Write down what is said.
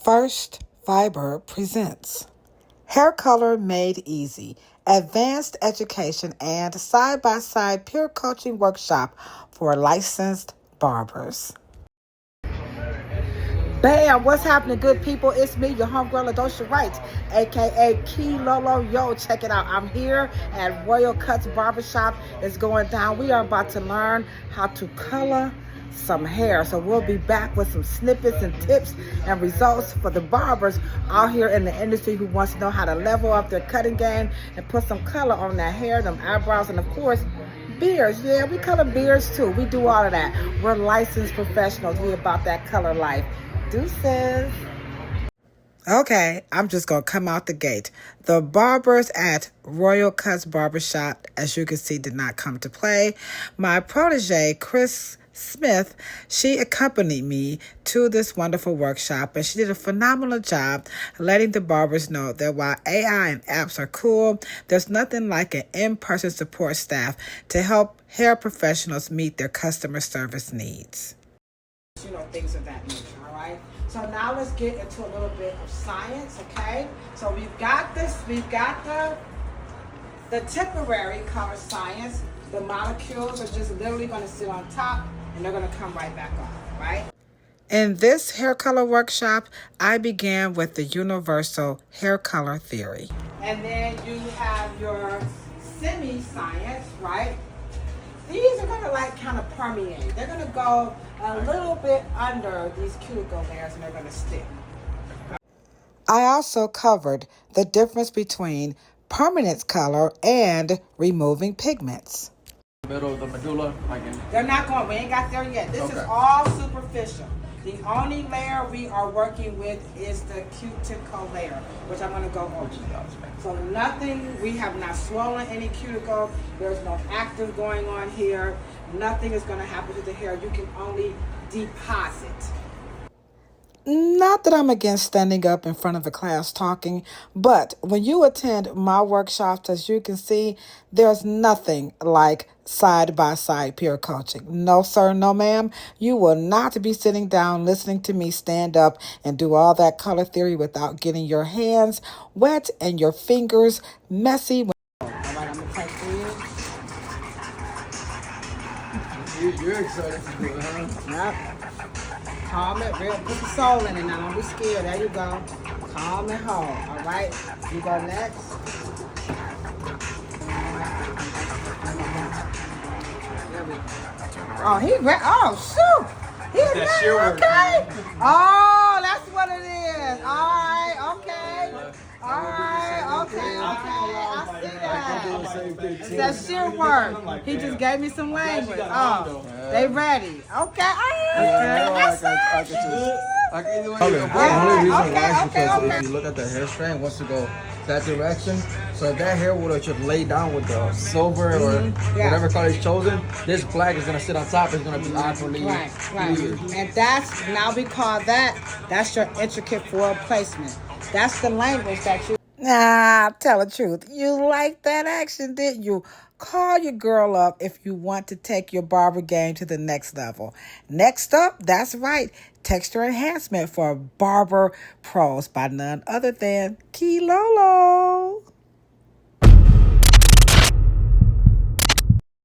First Fiber presents Hair Color Made Easy, Advanced Education and Side-by-Side Peer Coaching Workshop for Licensed Barbers. Bam! What's happening, good people? It's me, your homegirl, Ladosha Wright, a.k.a. Key Lolo. Yo, check it out. I'm here at Royal Cuts Barbershop. It's going down. We are about to learn how to color some hair. So we'll be back with some snippets and tips and results for the barbers out here in the industry who wants to know how to level up their cutting game and put some color on their hair, them eyebrows, and of course, beards. Yeah, we color beards too. We do all of that. We're licensed professionals. We about that color life. Deuces. Okay, I'm just going to come out the gate. The barbers at Royal Cuts Barbershop, as you can see, did not come to play. My protege, Chris Smith, she accompanied me to this wonderful workshop, and she did a phenomenal job letting the barbers know that while AI and apps are cool, there's nothing like an in-person support staff to help hair professionals meet their customer service needs. You know, things of that nature, all right? So now let's get into a little bit of science, okay? So we've got the temporary color science. The molecules are just literally going to sit on top and they're going to come right back off, right? In this hair color workshop, I began with the universal hair color theory. And then you have your semi-science, right? These are going to like kind of permeate. They're going to go a little bit under these cuticle layers and they're going to stick. I also covered the difference between permanent color and removing pigments. Middle of the medulla, They're not going, we ain't got there yet. This is all superficial. The only layer we are working with is the cuticle layer, which I'm going to go over. So nothing, we have not swollen any cuticle. There's no active going on here. Nothing is going to happen to the hair. You can only deposit. Not that I'm against standing up in front of the class talking, but when you attend my workshops, as you can see, there's nothing like side-by-side peer coaching. No, sir, no, ma'am. You will not be sitting down listening to me stand up and do all that color theory without getting your hands wet and your fingers messy. All right, I'm going to take for you. You're excited to do it, huh? Yep. Calm it, real, put the soul in it now. Don't be scared. There you go. Calm and whole. All right. You go next. There we go. Oh, shoot. He's ready. Okay. Oh, that's what it is. All right. Okay. All right. Okay. I see that. It's that sheer work. He just gave me some language. Oh, they ready. Okay. The only reason why is because if you look at the hair strand, it wants to go that direction. So if that hair would have just laid down with the silver or whatever color is chosen, this black is going to sit on top. It's going to be awkwardly right. And that's, now we call that's your intricate foil placement. That's the language that you... Nah, tell the truth. You like that action, didn't you? Call your girl up if you want to take your barber game to the next level. Next up, that's right, texture enhancement for barber pros by none other than Key Lolo.